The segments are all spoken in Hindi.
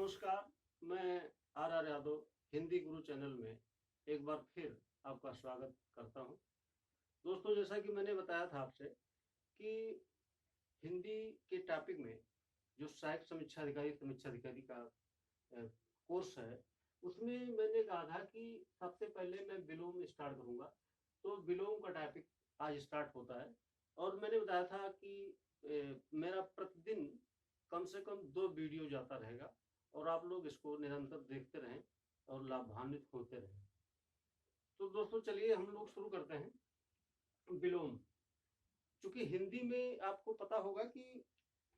नमस्कार, मैं are Yadav Hindi Guru channel में एक बार फिर आपका स्वागत करता हूं। दोस्तों, जैसा कि मैंने बताया था आपसे कि हिंदी के टॉपिक में जो सहायक समीक्षा अधिकारी का कोर्स है, उसमें मैंने कहा था कि सबसे पहले मैं विलोम स्टार्ट करूंगा। तो विलोम का टॉपिक आज स्टार्ट होता है और मैंने बताया था कि मेरा प्रतिदिन कम से कम 2 वीडियो जाता रहेगा और आप लोग इसको निरंतर देखते रहें और लाभान्वित होते रहें। तो दोस्तों, चलिए हम लोग शुरू करते हैं। विलोम, चूंकि हिंदी में आपको पता होगा कि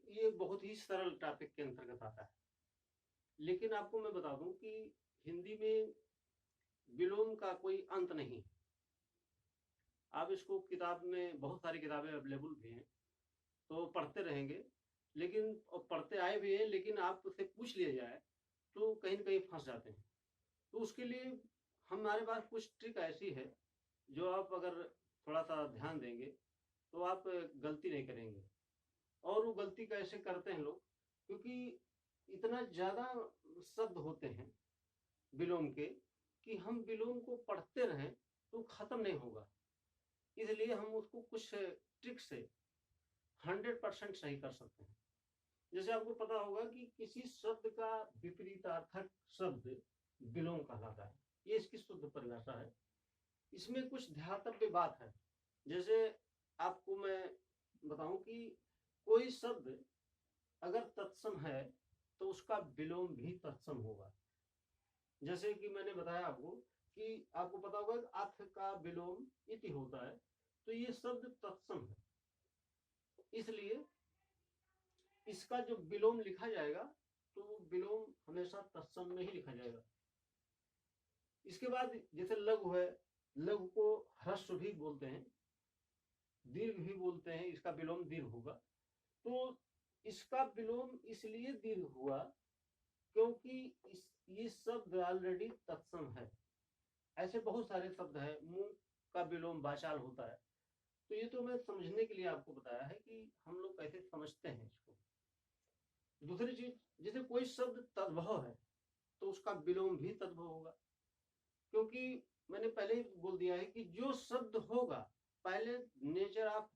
ये बहुत ही सरल टॉपिक के अंतर्गत आता है, लेकिन आपको मैं बता दूं कि हिंदी में विलोम का कोई अंत नहीं। आप इसको किताब में, बहुत सारी किताबें अवेलेबल भी हैं, तो पढ़ते रहेंगे, लेकिन पढ़ते आए भी हैं, लेकिन आपसे पूछ लिया जाए तो कहीं न कहीं फंस जाते हैं। तो उसके लिए हमारे पास कुछ ट्रिक ऐसी है जो आप अगर थोड़ा सा ध्यान देंगे तो आप गलती नहीं करेंगे। और वो गलती कैसे करते हैं लोग, क्योंकि इतना ज़्यादा शब्द होते हैं विलोम के कि हम विलोम को पढ़ते रहें तो खत्म नहीं होगा। इसलिए हम उसको कुछ ट्रिक से 100% सही कर सकते हैं। जैसे आपको पता होगा कि किसी शब्द का विपरीतार्थक शब्द विलोम कहलाता है। ये इसकी शुद्ध परिभाषा है। इसमें कुछ ध्यातव्य बात है। जैसे आपको मैं बताऊं कि कोई शब्द अगर तत्सम है तो उसका विलोम भी तत्सम होगा। जैसे कि मैंने बताया आपको कि आपको पता होगा कि अथ का विलोम इति होता है, तो ये शब्द तत्सम है, इसलिए इसका जो विलोम लिखा जाएगा तो विलोम हमेशा तत्सम में ही लिखा जाएगा। इसके बाद जैसे लघु है, लघु को ह्रस्व भी बोलते हैं, दीर्घ भी बोलते हैं, इसका विलोम दीर्घ होगा। तो इसका विलोम इसलिए दीर्घ हुआ क्योंकि ये शब्द ऑलरेडी तत्सम है। ऐसे बहुत सारे शब्द है, मुंह का विलोम वाचाल होता है। तो ये तो मैं समझने के लिए आपको बताया है कि हम लोग कैसे समझते हैं इसको। दूसरी चीज, जैसे कोई शब्द तद्भव है तो उसका विलोम भी तद्भव होगा, क्योंकि मैंने पहले ही बोल दिया है कि जो शब्द होगा, पहले नेचर ऑफ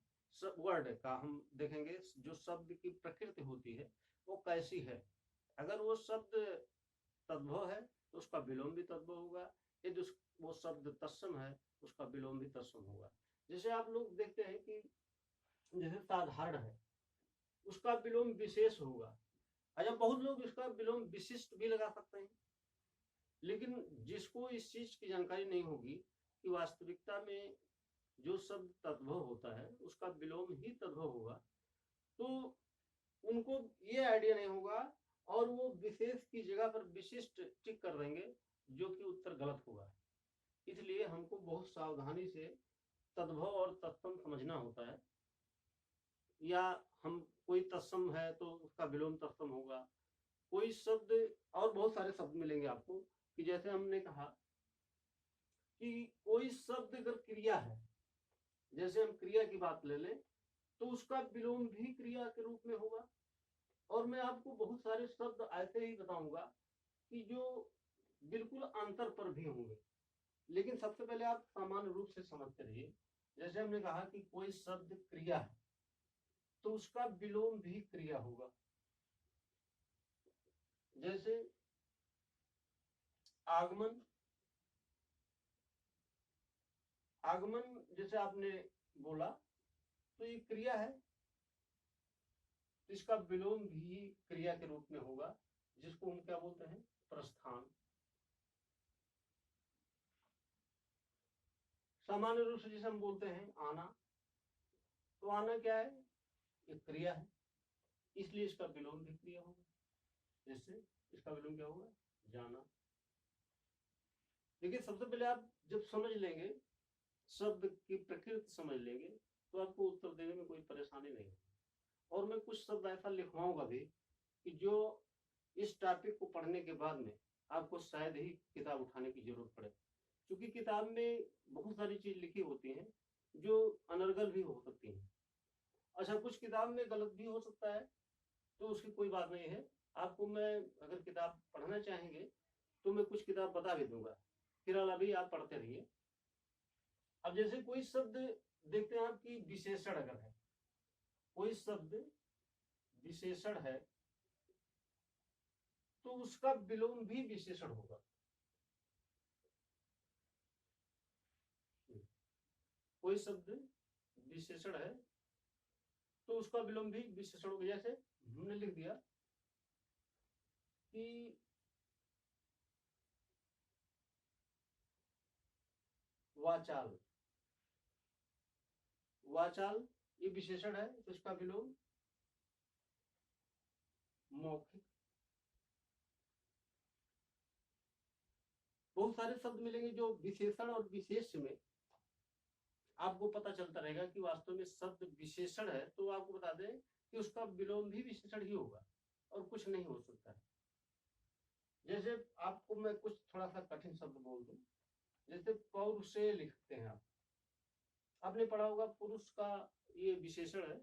वर्ड का हम देखेंगे, जो शब्द की प्रकृति होती है वो कैसी है। अगर वो शब्द तद्भव है तो उसका विलोम भी तद्भव होगा, यदि वो शब्द तत्सम है उसका विलोम भी तत्सम होगा। जैसे आप लोग देखते हैं कि जैसे साधारण है, उसका विलोम विशेष होगा। अच्छा, बहुत लोग इसका विलोम विशिष्ट भी लगा सकते हैं, लेकिन जिसको इस चीज की जानकारी नहीं होगी कि वास्तविकता में जो शब्द तद्भव होता है उसका विलोम ही तद्भव होगा, तो उनको ये आइडिया नहीं होगा और वो विशेष की जगह पर विशिष्ट टिक कर देंगे, जो कि उत्तर गलत होगा। इसलिए हमको बहुत सावधानी से तद्भव और तत्सम समझना होता है। या हम कोई तत्सम है तो उसका विलोम तत्सम होगा। कोई शब्द, और बहुत सारे शब्द मिलेंगे आपको, कि जैसे हमने कहा कि कोई शब्द अगर क्रिया है, जैसे हम क्रिया की बात ले लें, तो उसका विलोम भी क्रिया के रूप में होगा। और मैं आपको बहुत सारे शब्द ऐसे ही बताऊंगा कि जो बिल्कुल अंतर पर भी होंगे, लेकिन सबसे पहले आप सामान्य रूप से समझते रहिए। जैसे हमने कहा कि कोई शब्द क्रिया है तो उसका विलोम भी क्रिया होगा। जैसे आगमन, आगमन जैसे आपने बोला तो ये क्रिया है, तो इसका विलोम भी क्रिया के रूप में होगा, जिसको हम क्या बोलते हैं, प्रस्थान। सामान्य रूप से जिसे हम बोलते हैं आना, तो आना क्या है, एक क्रिया है, इसलिए इसका विलोम भी क्रिया होगा। जैसे इसका विलोम क्या होगा, जाना। देखिए, सबसे पहले आप जब समझ लेंगे, शब्द की प्रकृति समझ लेंगे, तो आपको उत्तर देने में कोई परेशानी नहीं है। और मैं कुछ शब्द ऐसा लिखवाऊंगा भी कि जो इस टॉपिक को पढ़ने के बाद में आपको शायद ही किताब उठाने की जरूरत पड़े, क्योंकि किताब में बहुत सारी चीज लिखी होती हैं जो अनर्गल भी हो सकती हैं। अच्छा, कुछ किताब में गलत भी हो सकता है, तो उसकी कोई बात नहीं है, आपको मैं अगर किताब पढ़ना चाहेंगे तो मैं कुछ किताब बता भी दूंगा, फिलहाल अभी आप पढ़ते रहिए। अब जैसे कोई शब्द देखते हैं आपकी विशेषण अगर है, कोई शब्द विशेषण है तो उसका विलोम भी विशेषण होगा। कोई शब्द विशेषण है तो उसका विलोम भी विशेषण होगा। जैसे हमने लिख दिया कि वाचाल, वाचाल ये विशेषण है तो इसका विलोम मौखिक। बहुत सारे शब्द मिलेंगे जो विशेषण और विशेष में आपको पता चलता रहेगा कि वास्तव में शब्द विशेषण है, तो आपको बता दें कि उसका विलोम भी विशेषण ही होगा और कुछ नहीं हो सकता है। जैसे आपको मैं कुछ थोड़ा सा कठिन शब्द बोल दूं, जैसे पौरुषे लिखते हैं आप, आपने पढ़ा होगा पुरुष का ये विशेषण है।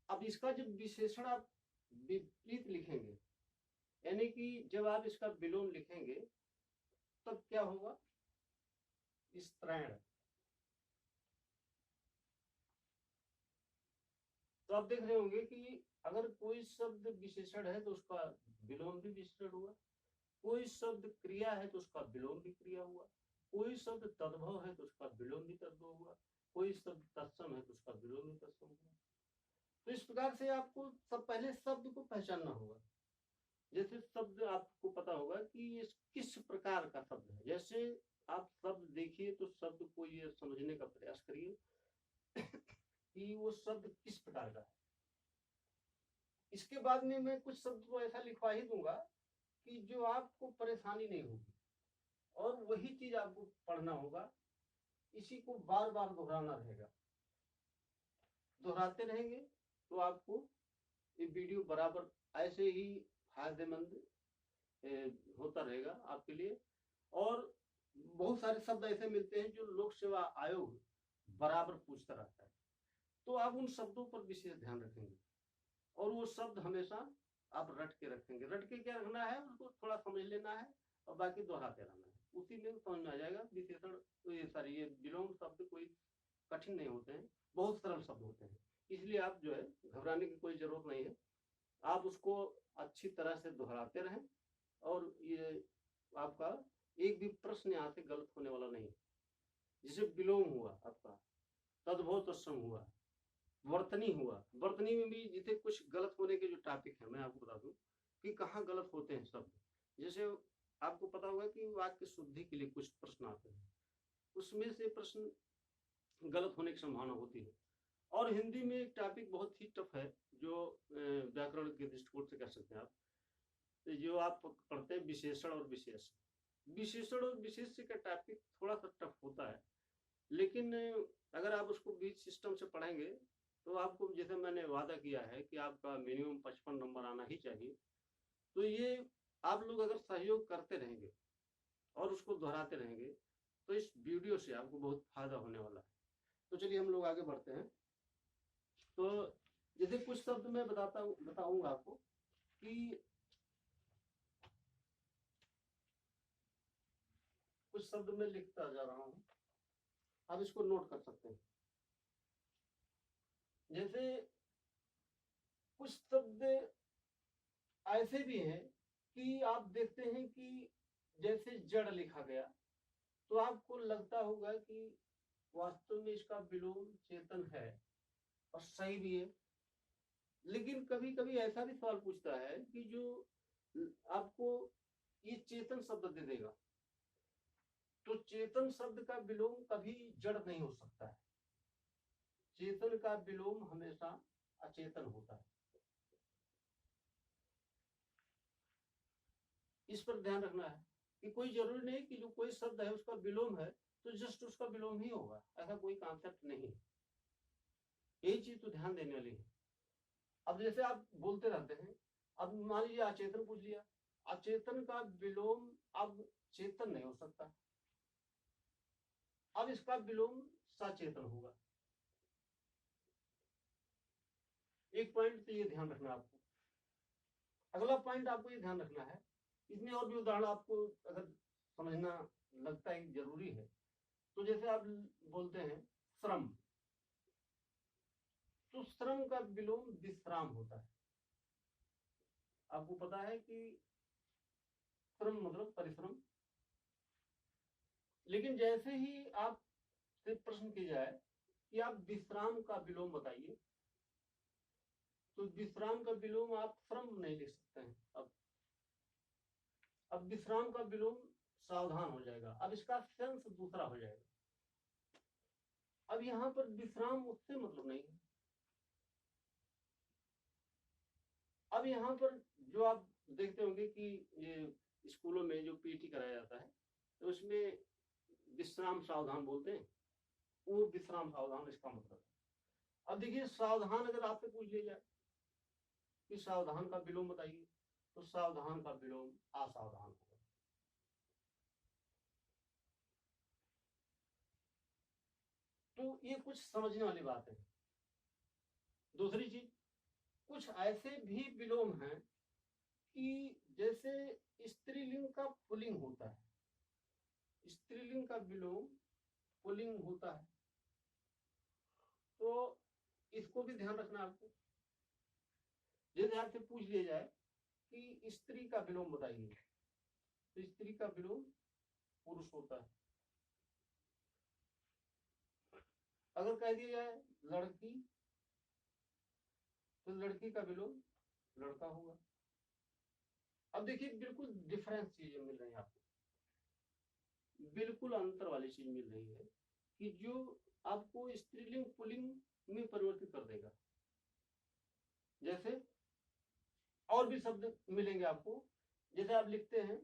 अब इसका जब विशेषण आप विपरीत लिखेंगे, यानी कि जब आप इसका विलोम लिखेंगे तब क्या होगा, स्त्रैण। तो आप देख रहे होंगे कि अगर कोई शब्द विशेषण है तो उसका विलोम भी विशेषण हुआ, कोई शब्द क्रिया है तो उसका विलोम भी क्रिया हुआ, कोई शब्द तद्भव है तो उसका विलोम भी तद्भव हुआ, कोई शब्द तत्सम है तो उसका विलोम भी तत्सम हुआ। तो इस प्रकार से आपको सब पहले शब्द को पहचानना होगा। जैसे शब्द आपको पता होगा कि ये किस प्रकार का शब्द है। जैसे आप शब्द देखिए तो शब्द को ये समझने का प्रयास करिए कि वो शब्द किस प्रकार का है। इसके बाद में मैं कुछ शब्द को ऐसा लिखवा ही दूंगा कि जो आपको परेशानी नहीं होगी, और वही चीज आपको पढ़ना होगा, इसी को बार बार दोहराना रहेगा। दोहराते रहेंगे तो आपको ये वीडियो बराबर ऐसे ही फायदेमंद होता रहेगा आपके लिए। और बहुत सारे शब्द ऐसे मिलते हैं जो लोक सेवा आयोग बराबर पूछता रहता है, तो आप उन शब्दों पर विशेष ध्यान रखेंगे और वो शब्द हमेशा आप रट के रखेंगे। रट के क्या रखना है, उसको थोड़ा समझ लेना है और बाकी दोहराते रहना है, उसी में समझ में आ जाएगा। विशेषण ये सारी ये विलोम शब्द कोई कठिन नहीं होते हैं, बहुत सरल शब्द होते हैं, इसलिए आप जो है घबराने की कोई जरूरत नहीं है। आप उसको अच्छी तरह से दोहराते रहें और ये आपका एक भी प्रश्न यहाँ से गलत होने वाला नहीं है। जैसे विलोम हुआ आपका, तद्भव तत्सम हुआ, वर्तनी हुआ, वर्तनी में भी जैसे कुछ गलत होने के जो टॉपिक है मैं आपको बता दूं कि कहाँ गलत होते हैं शब्द। जैसे आपको पता होगा कि वाक्य शुद्धि के लिए कुछ प्रश्न आते हैं, उसमें से प्रश्न गलत होने की संभावना होती है। और हिंदी में एक टॉपिक बहुत ही टफ है जो व्याकरण के दृष्टिकोण से कह सकते हैं आप, जो आप पढ़ते हैं विशेषण और विशेष। विशेषण और विशेष का टॉपिक थोड़ा सा टफ होता है, लेकिन अगर आप उसको बीच सिस्टम से पढ़ेंगे तो आपको, जैसे मैंने वादा किया है कि आपका मिनिमम 55 नंबर आना ही चाहिए, तो ये आप लोग अगर सहयोग करते रहेंगे और उसको दोहराते रहेंगे तो इस वीडियो से आपको बहुत फायदा होने वाला है। तो चलिए हम लोग आगे बढ़ते हैं। तो जैसे कुछ शब्द मैं बताऊंगा आपको कि कुछ शब्द मैं लिखता जा रहा हूं, आप इसको नोट कर सकते हैं। जैसे कुछ शब्द ऐसे भी हैं कि आप देखते हैं कि जैसे जड़ लिखा गया तो आपको लगता होगा कि वास्तव में इसका विलोम चेतन है और सही भी है। लेकिन कभी कभी ऐसा भी सवाल पूछता है कि जो आपको ये चेतन शब्द दे देगा, तो चेतन शब्द का विलोम कभी जड़ नहीं हो सकता है। चेतन का विलोम हमेशा अचेतन होता है, इस पर ध्यान रखना है कि कोई जरूरी नहीं कि जो कोई शब्द है उसका विलोम है तो जस्ट उसका विलोम ही होगा, ऐसा कोई कॉन्सेप्ट नहीं है। यही चीज तो ध्यान देने वाली है। अब जैसे आप बोलते रहते हैं, अब मान लीजिए अचेतन पूछ लिया, अचेतन का विलोम अब चेतन नहीं हो सकता, अब इसका विलोम सचेतन होगा। एक पॉइंट तो ये ध्यान रखना आपको। अगला पॉइंट आपको ये ध्यान रखना है, इसमें और भी उदाहरण आपको अगर समझना लगता है जरूरी है, तो जैसे आप बोलते हैं श्रम, तो श्रम का विलोम विश्राम होता है। आपको पता है कि श्रम मतलब परिश्रम, लेकिन जैसे ही आप से प्रश्न किया जाए कि आप विश्राम का विलोम बताइए, तो विश्राम का विलोम आप श्रम नहीं लिख सकते हैं। अब विश्राम का विलोम सावधान हो जाएगा, अब इसका सेंस दूसरा हो जाएगा। अब यहां पर विश्राम उससे मतलब नहीं है। अब यहाँ पर जो आप देखते होंगे कि ये स्कूलों में जो पीटी कराया जाता है, तो उसमें विश्राम सावधान बोलते हैं, वो विश्राम सावधान इसका मतलब है। अब देखिए, सावधान अगर आपसे पूछ लिया जाए कि सावधान का विलोम बताइए, तो सावधान का विलोम असावधान होगा। तो ये कुछ समझने वाली बात है। दूसरी चीज, कुछ ऐसे भी विलोम हैं कि जैसे स्त्रीलिंग का पुल्लिंग होता है, स्त्रीलिंग का विलोम पुल्लिंग होता है, तो इसको भी ध्यान रखना आपको। जैसे आपसे पूछ लिया जाए कि स्त्री का विलोम बताइए, तो स्त्री का विलोम पुरुष होता है। अगर कह दिया जाए लड़की, तो लड़की का विलोम लड़का होगा। अब देखिए, बिल्कुल डिफरेंस चीजें मिल रही है आपको, बिल्कुल अंतर वाली चीज मिल रही है कि जो आपको स्त्रीलिंग पुल्लिंग में परिवर्तित कर देगा। जैसे और भी शब्द मिलेंगे आपको, जैसे आप लिखते हैं,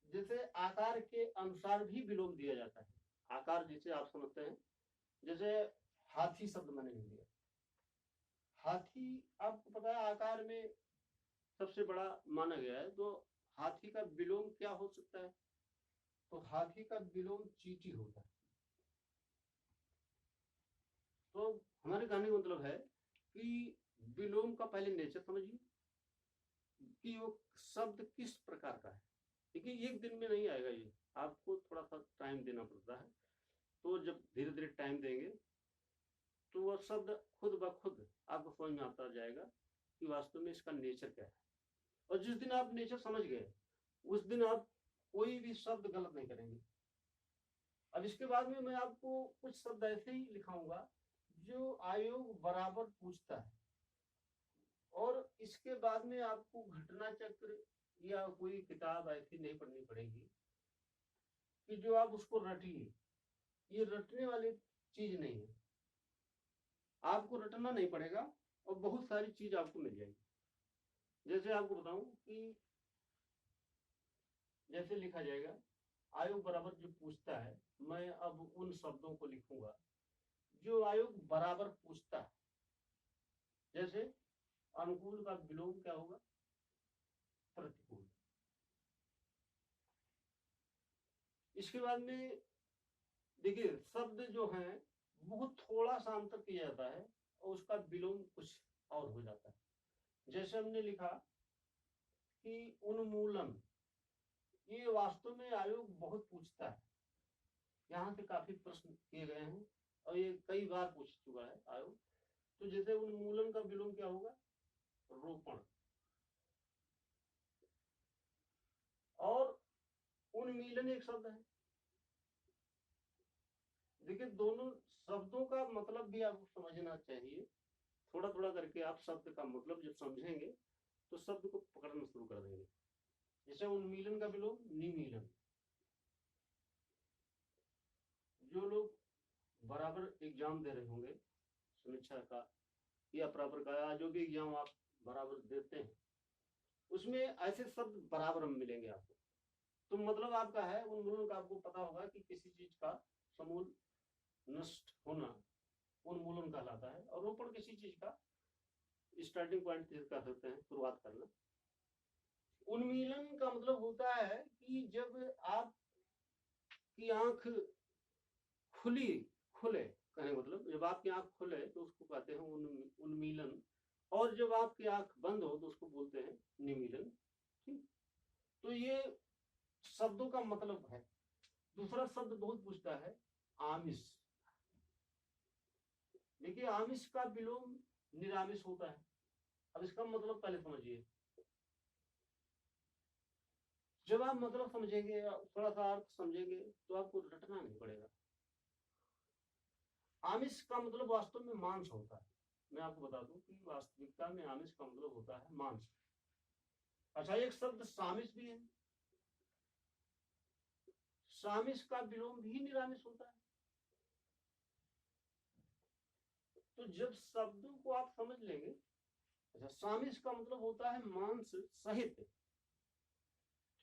जैसे आकार के अनुसार भी विलोम दिया जाता है। आकार जिसे आप समझते हैं, जैसे हाथी शब्द मैंने लिख दिया, हाथी आपको पता है आकार में सबसे बड़ा माना गया है, तो हाथी का विलोम क्या हो सकता है, तो हाथी का विलोम चींटी होता है। तो हमारे कहने का मतलब है कि विलोम का पहले नेचर समझिए कि वो शब्द किस प्रकार का है। देखिए, एक दिन में नहीं आएगा, ये आपको थोड़ा सा टाइम देना पड़ता है। तो जब धीरे धीरे टाइम देंगे तो वह शब्द खुद ब खुद आपको समझ में आता जाएगा कि वास्तव में इसका नेचर क्या है। और जिस दिन आप नेचर समझ गए, उस दिन आप कोई भी शब्द गलत नहीं करेंगे। अब इसके बाद में मैं आपको कुछ शब्द ऐसे ही लिखाऊंगा जो आयोग बराबर पूछता है, और इसके बाद में आपको घटना चक्र या कोई किताब ऐसी नहीं पढ़नी पड़ेगी कि जो आप उसको रटिए। ये रटने वाली चीज नहीं है, आपको रटना नहीं पड़ेगा और बहुत सारी चीज आपको मिल जाएगी। जैसे आपको बताऊं कि जैसे लिखा जाएगा, आयोग बराबर जो पूछता है, मैं अब उन शब्दों को लिखूंगा जो आयोग बराबर पूछता है। जैसे अनुकूल का विलोम क्या होगा, प्रतिकूल। इसके बाद में देखिए, शब्द जो है बहुत थोड़ा सा अंतर किया जाता है और उसका विलोम कुछ और हो जाता है। जैसे हमने लिखा कि उन्मूलन, ये वास्तव में आयोग बहुत पूछता है, यहाँ से काफी प्रश्न किए गए हैं और ये कई बार पूछ चुका है आयोग। तो जैसे उन्मूलन का विलोम क्या होगा, रोपण। और उन्मीलन एक शब्द है। देखिए, दोनों शब्दों का मतलब भी आपको समझना चाहिए। थोड़ा थोड़ा करके आप शब्द का मतलब जब समझेंगे तो शब्द को पकड़ना शुरू कर देंगे। जैसे उन्मीलन का विलोम निमीलन। जो लोग बराबर एग्जाम दे रहे होंगे, समीक्षा का या बराबर का, जो भी एग्जाम आप बराबर देते हैं, उसमें ऐसे शब्द बराबर मिलेंगे आपको। तो मतलब आपका है उन्मूलन का, आपको पता होगा कि किसी चीज का समूल नष्ट होना उन्मूलन कहलाता है, और रोपण किसी चीज का स्टार्टिंग पॉइंट कह सकते हैं, शुरुआत करना। उन्मीलन का मतलब होता है कि जब आप की आंख खुली खुले, कहने मतलब जब आपकी आंख खुले तो उसको कहते हैं उन्मीलन। और जब आपकी आंख बंद हो तो उसको बोलते हैं निमीलन। ठीक, तो ये शब्दों का मतलब है। दूसरा शब्द बहुत पूछता है, आमिष। देखिए आमिष का विलोम निरामिष होता है। अब इसका मतलब पहले समझिए। जब आप मतलब समझेंगे, थोड़ा सा अर्थ समझेंगे, तो आपको रटना नहीं पड़ेगा। आमिष का मतलब वास्तव में मांस होता है। मैं आपको बता दूं कि वास्तविकता में आमिष का मतलब होता है मांस। अच्छा, एक शब्द सामिष भी है। सामिष का विलोम भी निरामिष होता है। तो जब शब्दों को आप समझ लेंगे, अच्छा, सामिष का मतलब होता है मांस सहित।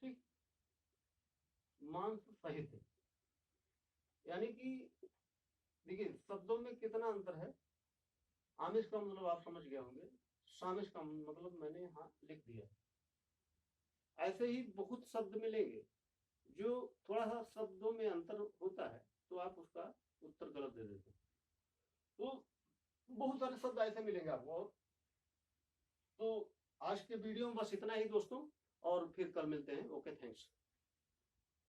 ठीक, मांस सहित, यानी कि देखिए शब्दों में कितना अंतर है। आमिष का मतलब आप समझ गए होंगे, सामिष का मतलब मैंने यहाँ लिख दिया। ऐसे ही बहुत शब्द मिलेंगे जो थोड़ा सा शब्दों में अंतर होता है, तो आप उसका उत्तर गलत दे देते हैं। तो बहुत सारे शब्द ऐसे मिलेंगे आपको। और तो आज के वीडियो में बस इतना ही दोस्तों, और फिर कल मिलते हैं। Okay, thanks.